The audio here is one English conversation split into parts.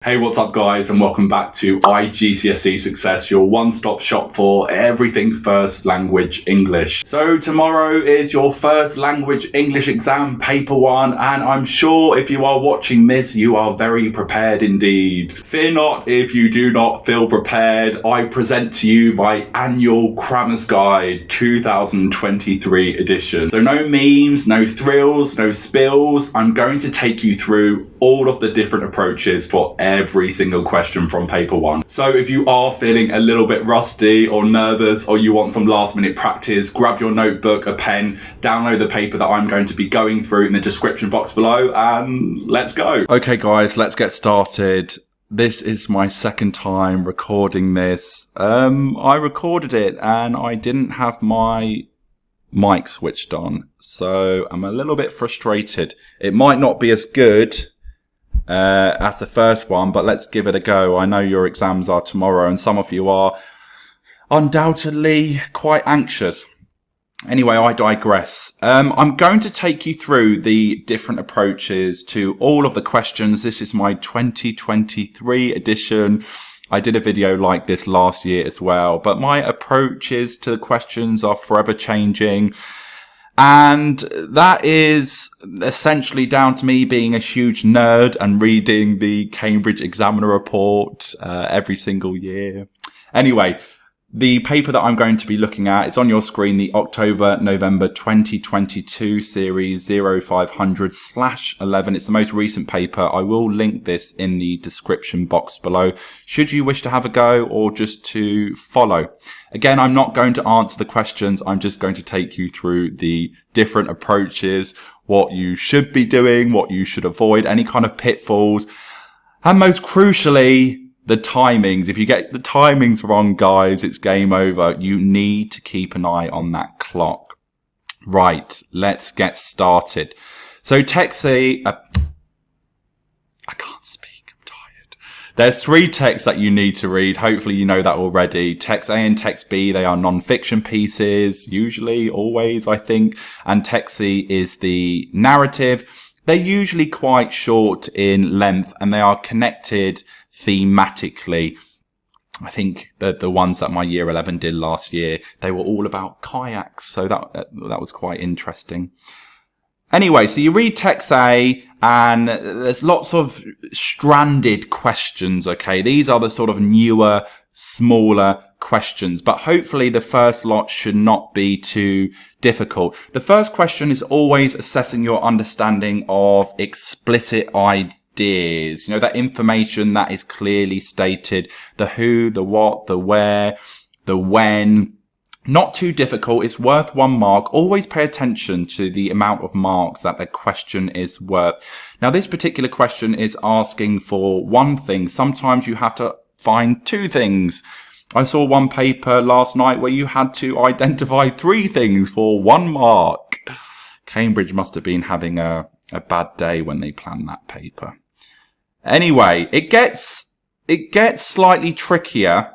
Hey, what's up guys, and welcome back to IGCSE Success, your one-stop shop for everything first language English. So tomorrow is your first language English exam, paper 1, and I'm sure if you are watching this, you are very prepared indeed. Fear not if you do not feel prepared. I present to you my annual CRAMMER'S Guide 2023 edition. So no memes, no thrills, no spills. I'm going to take you through all of the different approaches for every single question from paper 1. So if you are feeling a little bit rusty or nervous, or you want some last minute practice, grab your notebook, a pen, download the paper that I'm going to be going through in the description box below, and let's go. Okay guys, let's get started. This is my second time recording this. I recorded it and I didn't have my mic switched on, so I'm a little bit frustrated. It might not be as good as the first one, but let's give it a go. I know your exams are tomorrow and some of you are undoubtedly quite anxious. Anyway, I digress. I'm going to take you through the different approaches to all of the questions. This is my 2023 edition. I did a video like this last year as well, but my approaches to the questions are forever changing. And that is essentially down to me being a huge nerd and reading the Cambridge Examiner report every single year. Anyway, the paper that I'm going to be looking at, it's on your screen, the October-November 2022 series 0500/11. It's the most recent paper. I will link this in the description box below, should you wish to have a go or just to follow. Again, I'm not going to answer the questions. I'm just going to take you through the different approaches, what you should be doing, what you should avoid, any kind of pitfalls, and most crucially, the timings. If you get the timings wrong, guys, it's game over. You need to keep an eye on that clock. Right, let's get started. So text A, I can't speak, I'm tired. There's 3 texts that you need to read. Hopefully you know that already. Text A and text B, they are non-fiction pieces, usually, always, I think. And text C is the narrative. They're usually quite short in length and they are connected thematically. I think the ones that my year 11 did last year, they were all about kayaks, so that was quite interesting. Anyway, so you read text A and there's lots of stranded questions, okay? These are the sort of newer, smaller questions, but hopefully the first lot should not be too difficult. The first question is always assessing your understanding of explicit ideas. You know, that information that is clearly stated, the who, the what, the where, the when. Not too difficult. It's worth 1 mark. Always pay attention to the amount of marks that the question is worth. Now, this particular question is asking for 1 thing. Sometimes you have to find 2 things. I saw one paper last night where you had to identify 3 things for 1 mark. Cambridge must have been having a bad day when they planned that paper. Anyway, it gets slightly trickier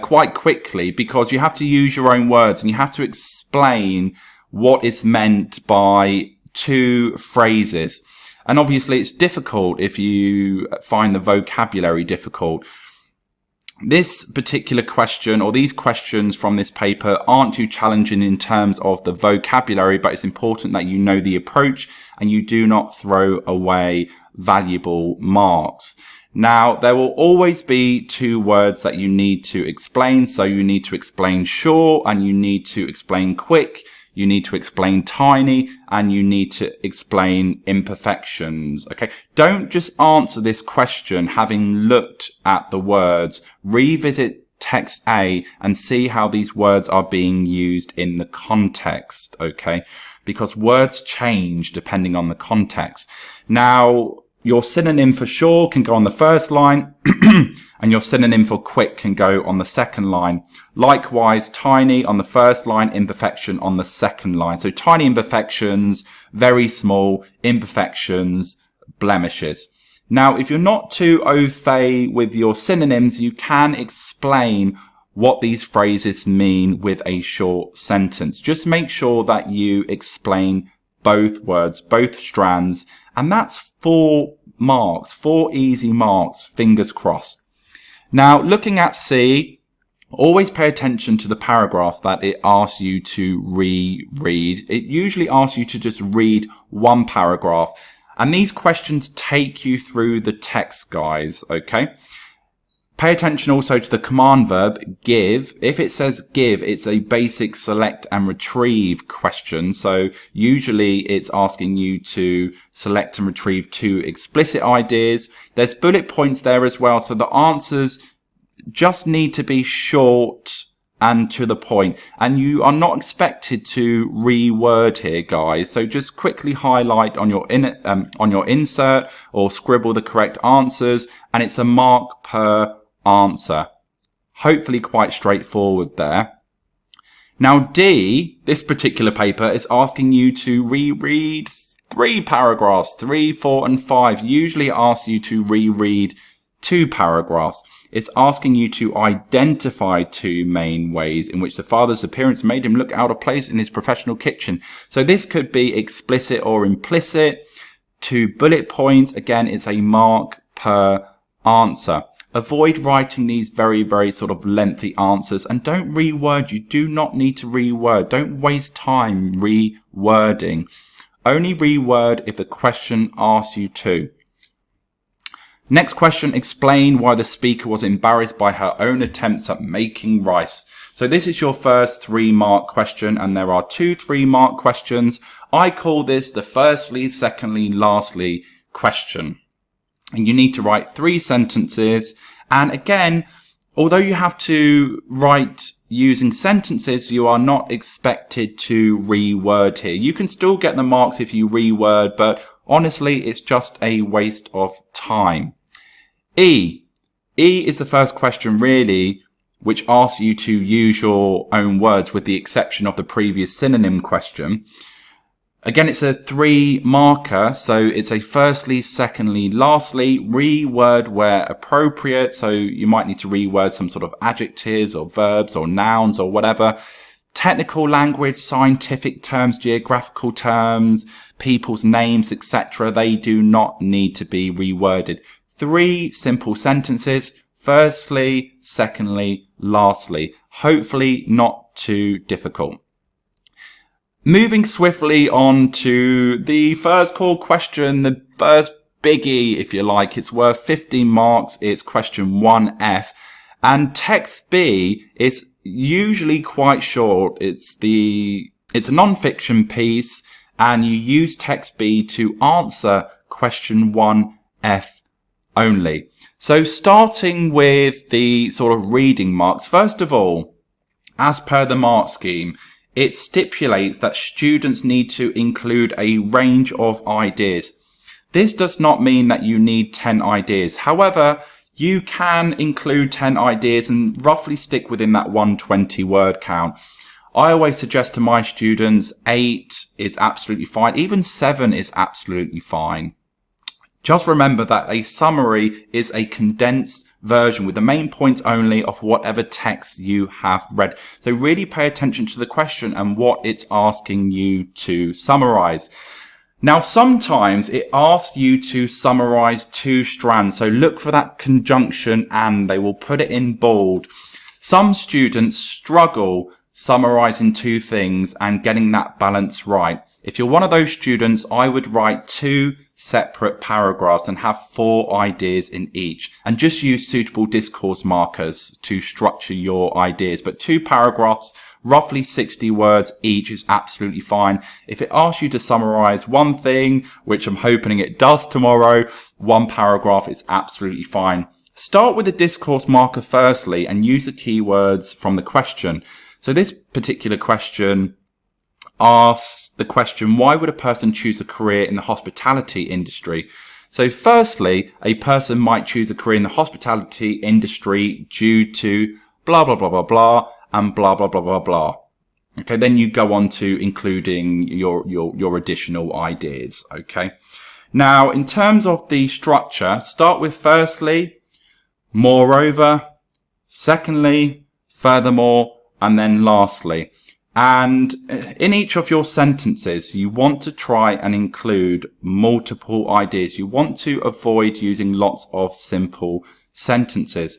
quite quickly because you have to use your own words and you have to explain what is meant by 2 phrases. And obviously it's difficult if you find the vocabulary difficult. This particular question, or these questions from this paper, aren't too challenging in terms of the vocabulary, but it's important that you know the approach and you do not throw away valuable marks. Now, there will always be 2 words that you need to explain. So you need to explain sure and you need to explain quick. You need to explain tiny and you need to explain imperfections. Okay. Don't just answer this question having looked at the words. Revisit text A and see how these words are being used in the context. Okay. Because words change depending on the context. Now, your synonym for sure can go on the first line and your synonym for quick can go on the second line. Likewise, tiny on the first line, imperfection on the second line. So tiny imperfections, very small imperfections, blemishes. Now, if you're not too au fait with your synonyms, you can explain what these phrases mean with a short sentence. Just make sure that you explain both words, both strands, and that's for marks, 4 easy marks, fingers crossed. Now, looking at C, always pay attention to the paragraph that it asks you to reread. It usually asks you to just read one paragraph. And these questions take you through the text, guys, okay? Pay attention also to the command verb, give. If it says give, it's a basic select and retrieve question. So usually it's asking you to select and retrieve 2 explicit ideas. There's bullet points there as well. So the answers just need to be short and to the point. And you are not expected to reword here, guys. So just quickly highlight on your insert or scribble the correct answers. And it's a mark per answer. Hopefully quite straightforward there. Now D, this particular paper is asking you to reread 3 paragraphs, 3, 4 and 5. Usually it asks you to reread 2 paragraphs. It's asking you to identify 2 main ways in which the father's appearance made him look out of place in his professional kitchen. So this could be explicit or implicit. 2 bullet points. Again, it's a mark per answer. Avoid writing these very, very sort of lengthy answers and don't reword. You do not need to reword. Don't waste time rewording. Only reword if the question asks you to. Next question, explain why the speaker was embarrassed by her own attempts at making rice. So this is your first 3-mark question and there are 2 3-mark questions. I call this the firstly, secondly, lastly question. And you need to write 3 sentences. And again, although you have to write using sentences, you are not expected to reword here. You can still get the marks if you reword, but honestly, it's just a waste of time. E is the first question really, which asks you to use your own words with the exception of the previous synonym question. Again, it's a 3-marker, so it's a firstly, secondly, lastly, reword where appropriate. So you might need to reword some sort of adjectives or verbs or nouns or whatever. Technical language, scientific terms, geographical terms, people's names, etc. They do not need to be reworded. 3 simple sentences. Firstly, secondly, lastly. Hopefully not too difficult. Moving swiftly on to the first core question, the first biggie, if you like. It's worth 15 marks. It's question 1F. And text B is usually quite short. It's a non-fiction piece and you use text B to answer question 1F only. So starting with the sort of reading marks, first of all, as per the mark scheme, it stipulates that students need to include a range of ideas. This does not mean that you need 10 ideas. However, you can include 10 ideas and roughly stick within that 120 word count. I always suggest to my students 8 is absolutely fine. Even 7 is absolutely fine. Just remember that a summary is a condensed version with the main points only of whatever text you have read. So really pay attention to the question and what it's asking you to summarize. Now, sometimes it asks you to summarize 2 strands. So look for that conjunction and they will put it in bold. Some students struggle summarizing 2 things and getting that balance right. If you're one of those students, I would write 2 separate paragraphs and have 4 ideas in each and just use suitable discourse markers to structure your ideas. But 2 paragraphs, roughly 60 words each is absolutely fine. If it asks you to summarize 1 thing, which I'm hoping it does tomorrow, 1 paragraph is absolutely fine. Start with a discourse marker firstly and use the keywords from the question. So this particular question asks the question, why would a person choose a career in the hospitality industry? So firstly, a person might choose a career in the hospitality industry due to blah, blah, blah, blah, blah, and blah, blah, blah, blah, blah. Okay, then you go on to including your additional ideas. Okay. Now, in terms of the structure, start with firstly, moreover, secondly, furthermore, and then lastly. And in each of your sentences, you want to try and include multiple ideas. You want to avoid using lots of simple sentences.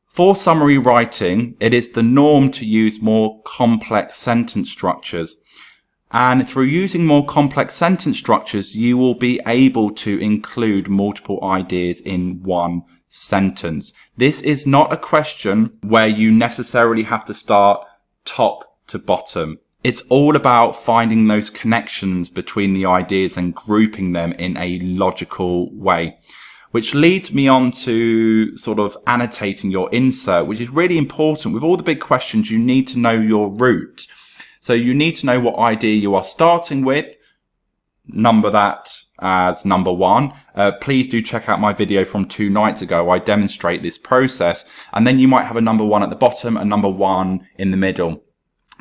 For summary writing, it is the norm to use more complex sentence structures. And through using more complex sentence structures, you will be able to include multiple ideas in one sentence. This is not a question where you necessarily have to start top to bottom. It's all about finding those connections between the ideas and grouping them in a logical way. Which leads me on to sort of annotating your insert, which is really important. With all the big questions, you need to know your route. So you need to know what idea you are starting with, number that as number 1. Please do check out my video from 2 nights ago. I demonstrate this process. And then you might have a number 1 at the bottom and number 1 in the middle.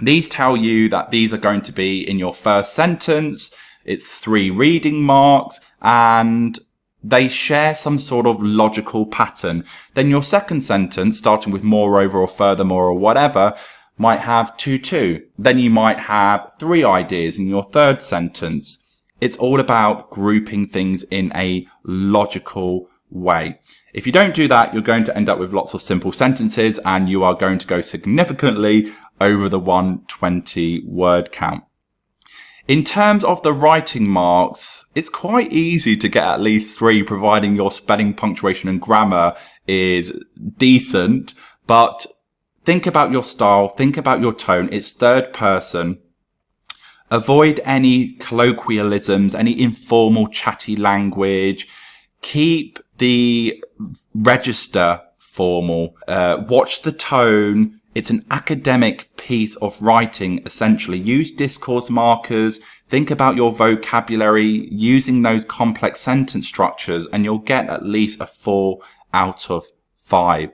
These tell you that these are going to be in your first sentence. It's 3 reading marks and they share some sort of logical pattern. Then your second sentence, starting with moreover or furthermore or whatever, might have 2. Then you might have 3 ideas in your third sentence. It's all about grouping things in a logical way. If you don't do that, you're going to end up with lots of simple sentences and you are going to go significantly over the 120 word count. In terms of the writing marks, it's quite easy to get at least 3, providing your spelling, punctuation and grammar is decent. But think about your style, think about your tone. It's third person. Avoid any colloquialisms, any informal chatty language. Keep the register formal. Watch the tone. It's an academic piece of writing, essentially. Use discourse markers. Think about your vocabulary using those complex sentence structures, and you'll get at least a 4 out of 5.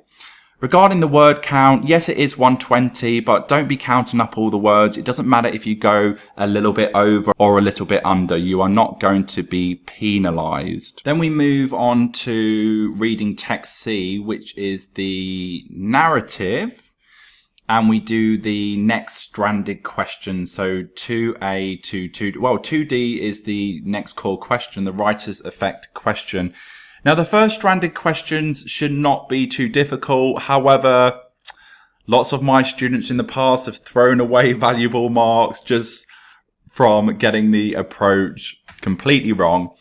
Regarding the word count, yes, it is 120, but don't be counting up all the words. It doesn't matter if you go a little bit over or a little bit under. You are not going to be penalized. Then we move on to reading text C, which is the narrative. And we do the next stranded question. So 2A to 2D is the next core question, the writer's effect question. Now, the first stranded questions should not be too difficult. However, lots of my students in the past have thrown away valuable marks just from getting the approach completely wrong.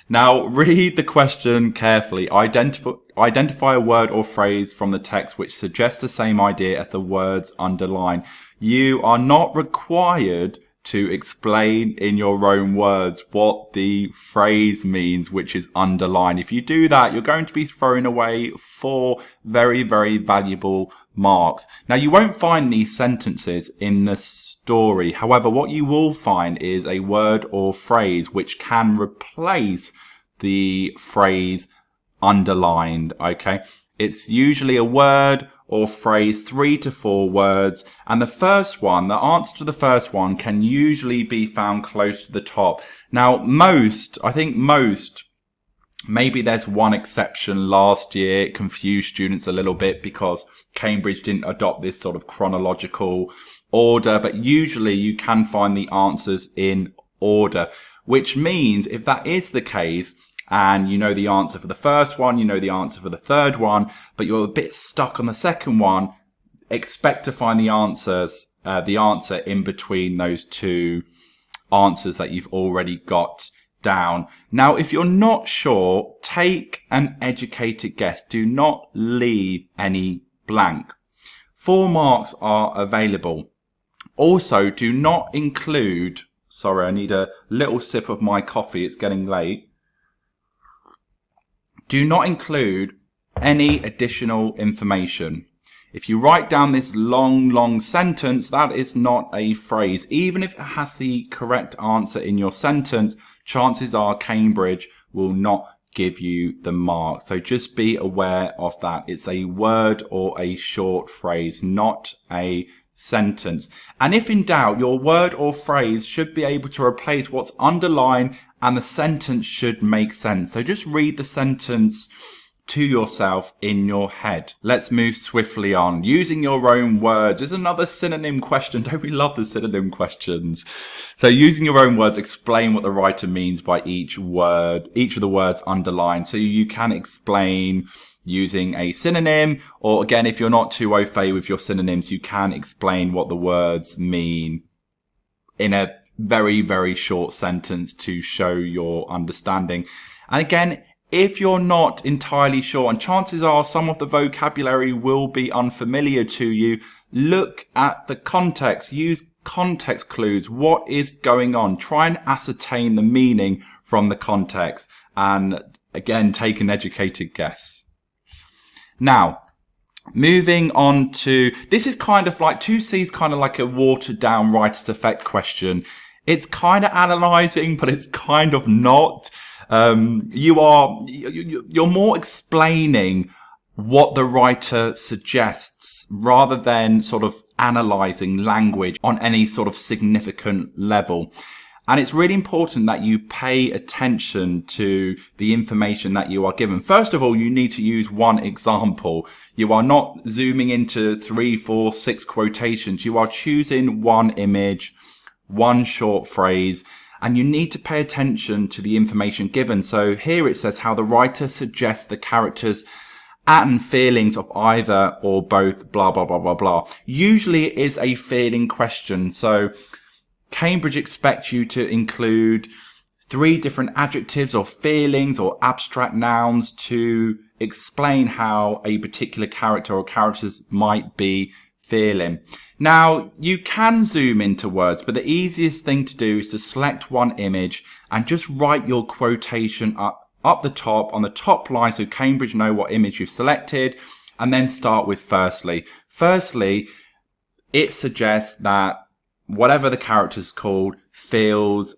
Now, read the question carefully. Identify a word or phrase from the text which suggests the same idea as the words underlined. You are not required to explain in your own words what the phrase means, which is underlined. If you do that, you're going to be throwing away 4 very, very valuable marks. Now, you won't find these sentences in the story. However, what you will find is a word or phrase which can replace the phrase underlined. Okay. It's usually a word or phrase, 3 to 4 words. And the first one, the answer to the first one can usually be found close to the top. Now, I think most, maybe there's one exception last year. It confused students a little bit because Cambridge didn't adopt this sort of chronological order, but usually you can find the answers in order, which means if that is the case, and you know the answer for the first one, you know the answer for the third one, but you're a bit stuck on the second one, expect to find the answer in between those 2 answers that you've already got down. Now, if you're not sure, take an educated guess. Do not leave any blank. 4 marks are available. Also, do not include, sorry, I need a little sip of my coffee. It's getting late. Do not include any additional information. If you write down this long sentence, that is not a phrase. Even if it has the correct answer in your sentence, chances are Cambridge will not give you the mark. So just be aware of that. It's a word or a short phrase, not a sentence. And if in doubt, your word or phrase should be able to replace what's underlined and the sentence should make sense. So just read the sentence to yourself in your head. Let's move swiftly on. Using your own words is another synonym question. Don't we love the synonym questions? So using your own words, explain what the writer means by each word, each of the words underlined. So you can explain using a synonym, or again, if you're not too au fait with your synonyms, you can explain what the words mean in a very, very short sentence to show your understanding. And again, if you're not entirely sure, and chances are some of the vocabulary will be unfamiliar to you, look at the context. Use context clues. What is going on? Try and ascertain the meaning from the context. And again, take an educated guess. Now, moving on to, this is kind of like, 2C is kind of like a watered down writer's effect question. It's kind of analysing, but it's kind of not. You're more explaining what the writer suggests rather than sort of analysing language on any sort of significant level. And it's really important that you pay attention to the information that you are given. First of all, you need to use one example. You are not zooming into 3, 4, 6 quotations. You are choosing one image, one short phrase, and you need to pay attention to the information given. So here it says how the writer suggests the characters and feelings of either or both, blah, blah, blah, blah, blah. Usually it is a feeling question. So Cambridge expects you to include 3 different adjectives or feelings or abstract nouns to explain how a particular character or characters might be feeling. Now, you can zoom into words, but the easiest thing to do is to select one image and just write your quotation up the top on the top line so Cambridge know what image you've selected, and then start with firstly. Firstly, it suggests that whatever the character's called feels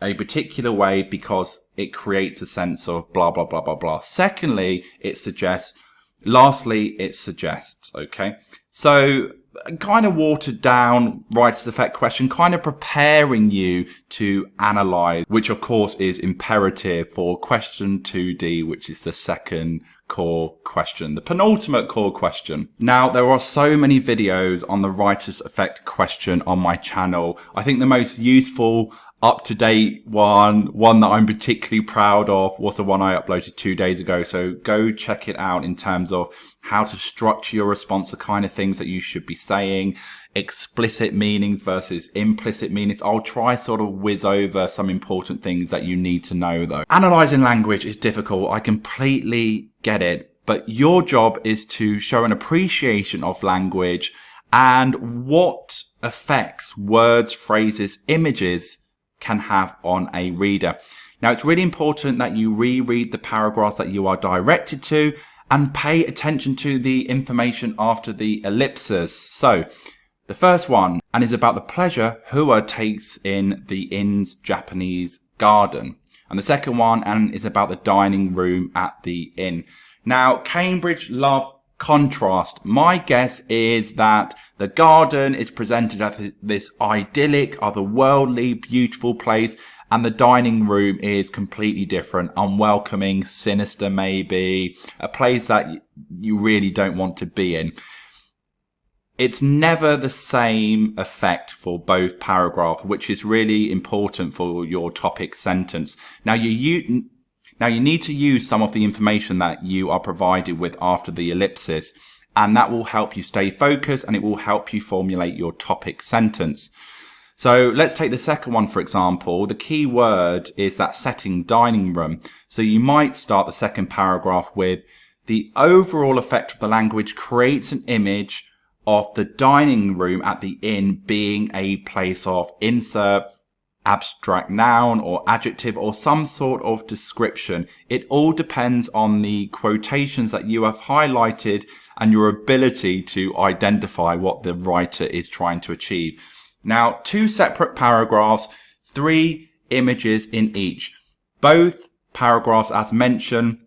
a particular way because it creates a sense of blah, blah, blah, blah, blah. Secondly, it suggests. Lastly, it suggests, okay? So kind of watered down writer's effect question, kind of preparing you to analyze, which of course is imperative for question 2D, which is the second core question, the penultimate core question. Now, there are so many videos on the writer's effect question on my channel. I think the most useful up-to-date one that I'm particularly proud of was the one I uploaded 2 days ago. So go check it out in terms of how to structure your response, the kind of things that you should be saying, explicit meanings versus implicit meanings. I'll try sort of whiz over some important things that you need to know though. Analyzing language is difficult. I completely get it, but your job is to show an appreciation of language and what effects words, phrases, images can have on a reader. Now, it's really important that you reread the paragraphs that you are directed to and pay attention to the information after the ellipses. So, the first one, and is about the pleasure Hua takes in the inn's Japanese garden. And the second one, and is about the dining room at the inn. Now, Cambridge love contrast. My guess is that the garden is presented as this idyllic, otherworldly, beautiful place, and the dining room is completely different, unwelcoming, sinister maybe, a place that you really don't want to be in. It's never the same effect for both paragraphs, which is really important for your topic sentence. Now you need to use some of the information that you are provided with after the ellipsis, and that will help you stay focused and it will help you formulate your topic sentence. So let's take the second one, for example. The key word is that setting, dining room. So you might start the second paragraph with the overall effect of the language creates an image of the dining room at the inn being a place of insert abstract noun or adjective or some sort of description. It all depends on the quotations that you have highlighted and your ability to identify what the writer is trying to achieve. Now, 2 separate paragraphs, 3 images in each. Both paragraphs, as mentioned,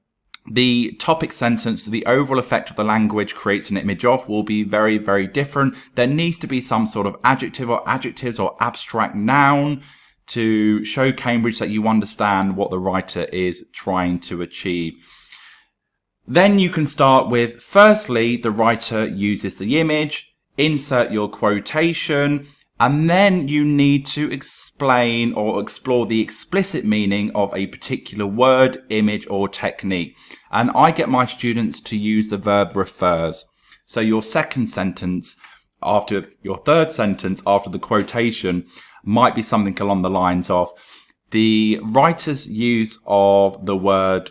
the topic sentence, the overall effect of the language creates an image of will be very, very different. There needs to be some sort of adjective or adjectives or abstract noun to show Cambridge that you understand what the writer is trying to achieve. Then you can start with, firstly, the writer uses the image, insert your quotation, and then you need to explain or explore the explicit meaning of a particular word, image, or technique. And I get my students to use the verb refers. So your second sentence after your third sentence after the quotation might be something along the lines of, the writer's use of the word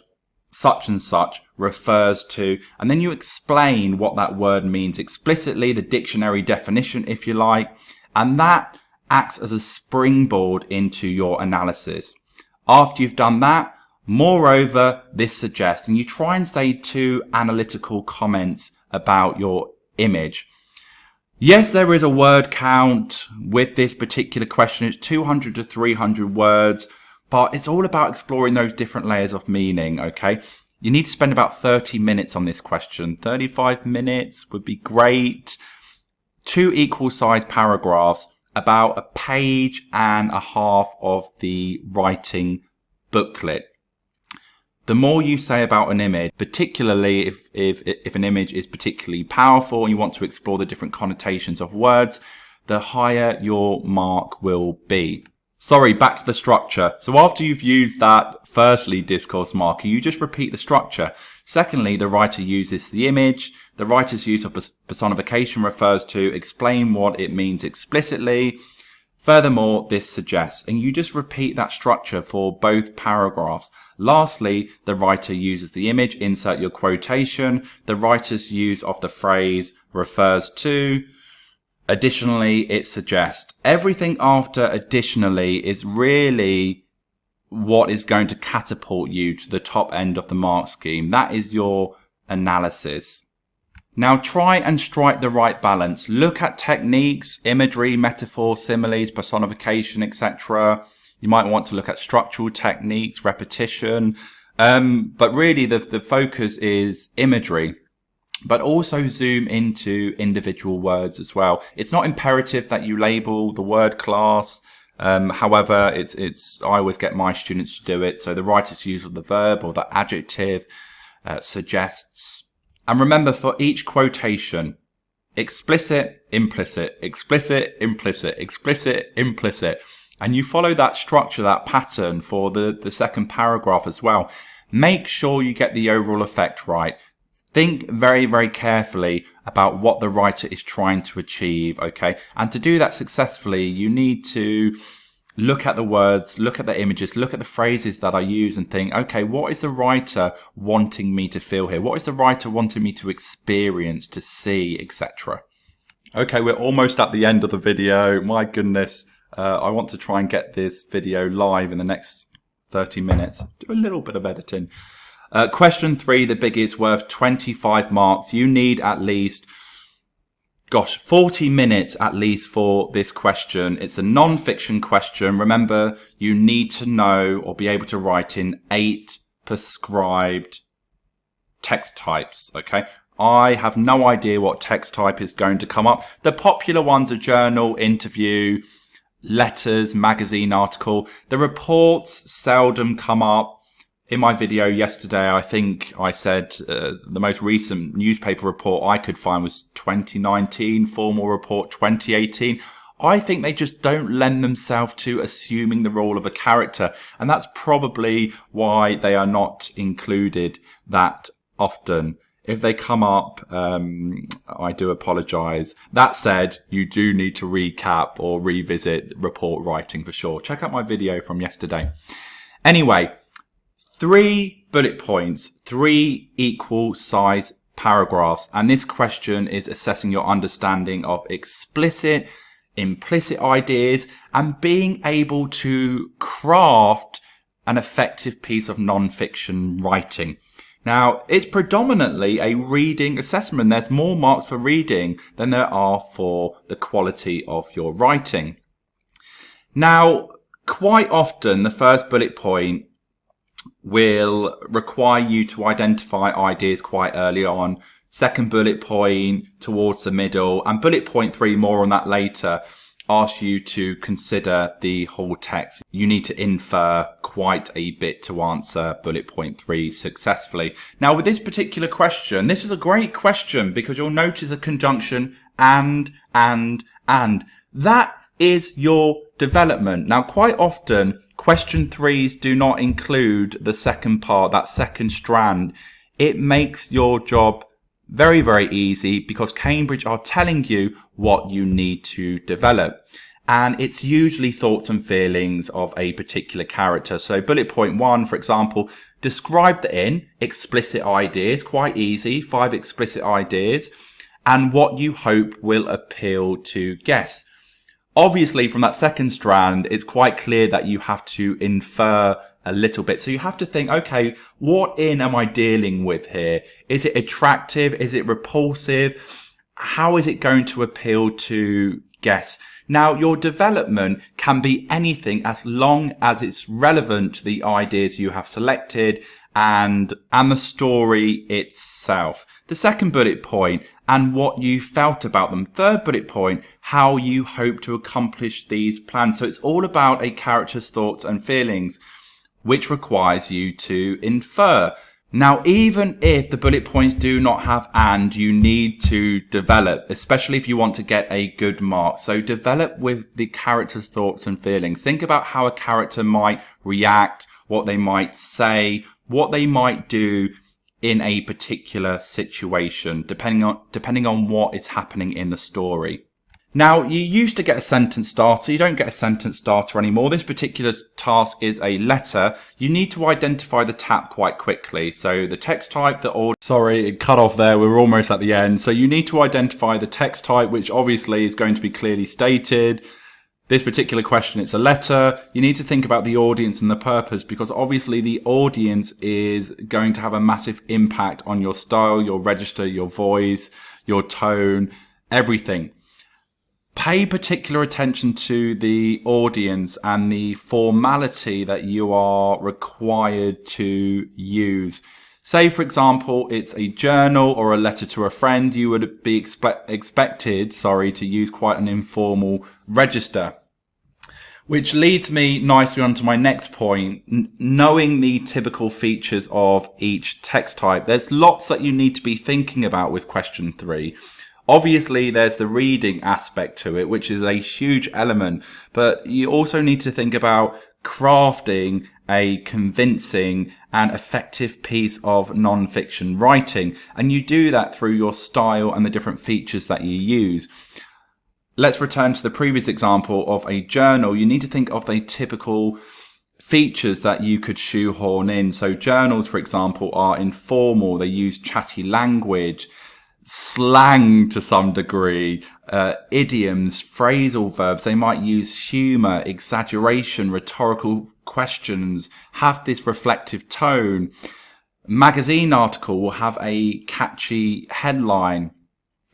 such and such refers to, and then you explain what that word means explicitly, the dictionary definition if you like, and that acts as a springboard into your analysis. After you've done that, moreover, this suggests, and you try and say 2 analytical comments about your image. Yes, there is a word count with this particular question. It's 200 to 300 words, but it's all about exploring those different layers of meaning, okay? You need to spend about 30 minutes on this question. 35 minutes would be great. 2 equal sized paragraphs, about a page and a half of the writing booklet. The more you say about an image, particularly if an image is particularly powerful and you want to explore the different connotations of words, the higher your mark will be. Sorry, back to the structure. So after you've used that, firstly, discourse marker, you just repeat the structure. Secondly, the writer uses the image. The writer's use of personification refers to, explain what it means explicitly. Furthermore, this suggests, and you just repeat that structure for both paragraphs. Lastly, the writer uses the image, insert your quotation. The writer's use of the phrase refers to. Additionally, it suggests. Everything after additionally is really what is going to catapult you to the top end of the mark scheme. That is your analysis. Now try and strike the right balance. Look at techniques, imagery, metaphor, similes, personification, etc. You might want to look at structural techniques, repetition. But really the focus is imagery. But also zoom into individual words as well. It's not imperative that you label the word class. However, I always get my students to do it. So the writer's use of the verb or the adjective suggests. And remember, for each quotation, explicit, implicit, explicit, implicit, explicit, implicit. And you follow that structure, that pattern for the second paragraph as well. Make sure you get the overall effect right. Think very, very carefully about what the writer is trying to achieve, okay? And to do that successfully, you need to look at the words, look at the images, look at the phrases that I use and think, okay, what is the writer wanting me to feel here? What is the writer wanting me to experience, to see, etc.? Okay, we're almost at the end of the video. My goodness, I want to try and get this video live in the next 30 minutes. Do a little bit of editing. Question 3, the biggest, worth 25 marks. You need at least, 40 minutes at least for this question. It's a non-fiction question. Remember, you need to know or be able to write in 8 prescribed text types, okay? I have no idea what text type is going to come up. The popular ones are journal, interview, letters, magazine article. The reports seldom come up. In my video yesterday, I think I said the most recent newspaper report I could find was 2019, formal report 2018. I think they just don't lend themselves to assuming the role of a character. And that's probably why they are not included that often. If they come up, I do apologize. That said, you do need to recap or revisit report writing for sure. Check out my video from yesterday. Anyway, 3 bullet points, 3 equal size paragraphs. And this question is assessing your understanding of explicit, implicit ideas and being able to craft an effective piece of non-fiction writing. Now, it's predominantly a reading assessment. There's more marks for reading than there are for the quality of your writing. Now, quite often, the first bullet point will require you to identify ideas quite early on. Second bullet point towards the middle, and bullet point 3, more on that later, asks you to consider the whole text. You need to infer quite a bit to answer bullet point 3 successfully. Now, with this particular question, this is a great question because you'll notice a conjunction and. That is your development. Now, quite often, question 3s do not include the second part, that second strand. It makes your job very, very easy because Cambridge are telling you what you need to develop. And it's usually thoughts and feelings of a particular character. So bullet point 1, for example, describe the explicit ideas, quite easy, 5 explicit ideas, and what you hope will appeal to guests. Obviously, from that second strand, it's quite clear that you have to infer a little bit. So you have to think, okay, what am I dealing with here? Is it attractive? Is it repulsive? How is it going to appeal to guests? Now, your development can be anything as long as it's relevant to the ideas you have selected and the story itself. The second bullet point, and what you felt about them. Third bullet point, how you hope to accomplish these plans. So it's all about a character's thoughts and feelings, which requires you to infer. Now, even if the bullet points do not have and, you need to develop, especially if you want to get a good mark. So develop with the character's thoughts and feelings. Think about how a character might react, what they might say, what they might do in a particular situation, depending on what is happening in the story. Now, you used to get a sentence starter. You don't get a sentence starter anymore. This particular task is a letter. You need to identify the tap quite quickly. So the text type, sorry, it cut off there. We're almost at the end. So you need to identify the text type, which obviously is going to be clearly stated. This particular question, it's a letter. You need to think about the audience and the purpose, because obviously the audience is going to have a massive impact on your style, your register, your voice, your tone, everything. Pay particular attention to the audience and the formality that you are required to use. Say, for example, it's a journal or a letter to a friend. You would be expected to use quite an informal register. Which leads me nicely on to my next point, knowing the typical features of each text type. There's lots that you need to be thinking about with question 3. Obviously, there's the reading aspect to it, which is a huge element, but you also need to think about crafting a convincing and effective piece of non-fiction writing. And you do that through your style and the different features that you use. Let's return to the previous example of a journal. You need to think of the typical features that you could shoehorn in. So journals, for example, are informal. They use chatty language, slang to some degree, idioms, phrasal verbs. They might use humor, exaggeration, rhetorical questions, have this reflective tone. Magazine article will have a catchy headline.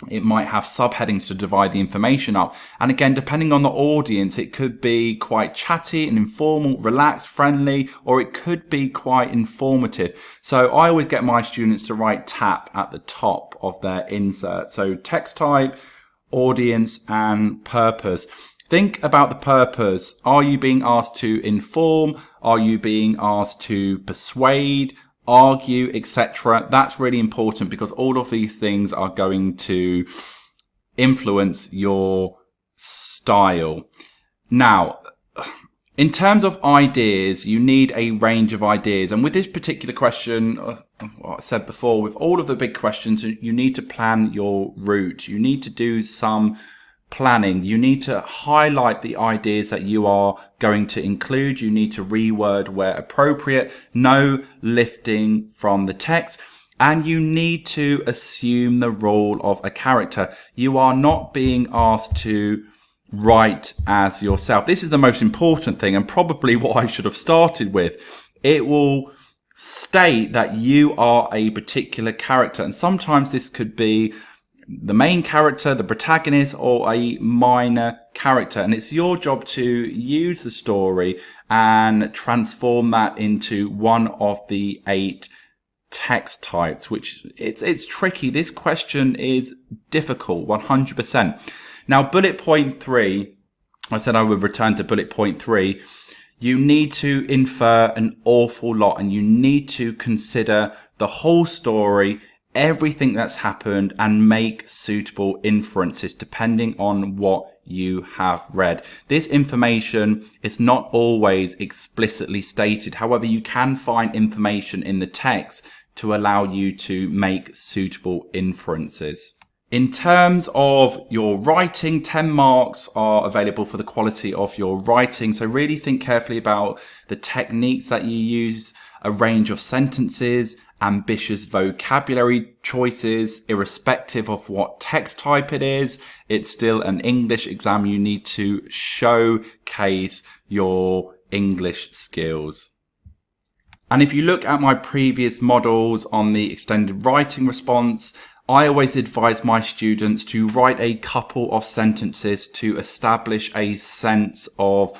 It might have subheadings to divide the information up. And again, depending on the audience, it could be quite chatty and informal, relaxed, friendly, or it could be quite informative. So I always get my students to write TAP at the top of their insert. So text type, audience, and purpose. Think about the purpose. Are you being asked to inform? Are you being asked to persuade, argue, etc.? That's really important because all of these things are going to influence your style. Now, in terms of ideas, you need a range of ideas. And with this particular question, what I said before, with all of the big questions, you need to plan your route. You need to do some planning. You need to highlight the ideas that you are going to include. You need to reword where appropriate. No lifting from the text. And you need to assume the role of a character. You are not being asked to write as yourself. This is the most important thing and probably what I should have started with. It will state that you are a particular character. And sometimes this could be the main character, the protagonist, or a minor character. And it's your job to use the story and transform that into one of the 8 text types, which it's tricky. This question is difficult, 100%. Now, bullet point 3, I said I would return to bullet point 3. You need to infer an awful lot, and you need to consider the whole story, everything that's happened, and make suitable inferences depending on what you have read. This information is not always explicitly stated. However, you can find information in the text to allow you to make suitable inferences. In terms of your writing, 10 marks are available for the quality of your writing. So really think carefully about the techniques that you use, a range of sentences, ambitious vocabulary choices, irrespective of what text type it is. It's still an English exam. You need to showcase your English skills. And if you look at my previous models on the extended writing response, I always advise my students to write a couple of sentences to establish a sense of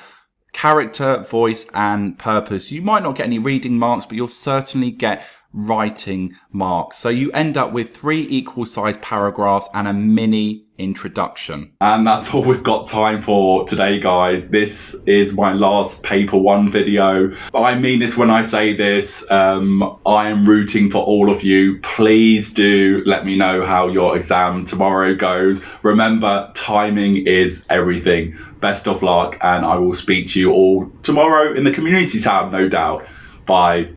character, voice, and purpose. You might not get any reading marks, but you'll certainly get writing marks. So you end up with 3 equal sized paragraphs and a mini introduction. And that's all we've got time for today, guys. This is my last paper 1 video. I mean this when I say this. I am rooting for all of you. Please do let me know how your exam tomorrow goes. Remember, timing is everything. Best of luck, and I will speak to you all tomorrow in the community tab, no doubt. Bye.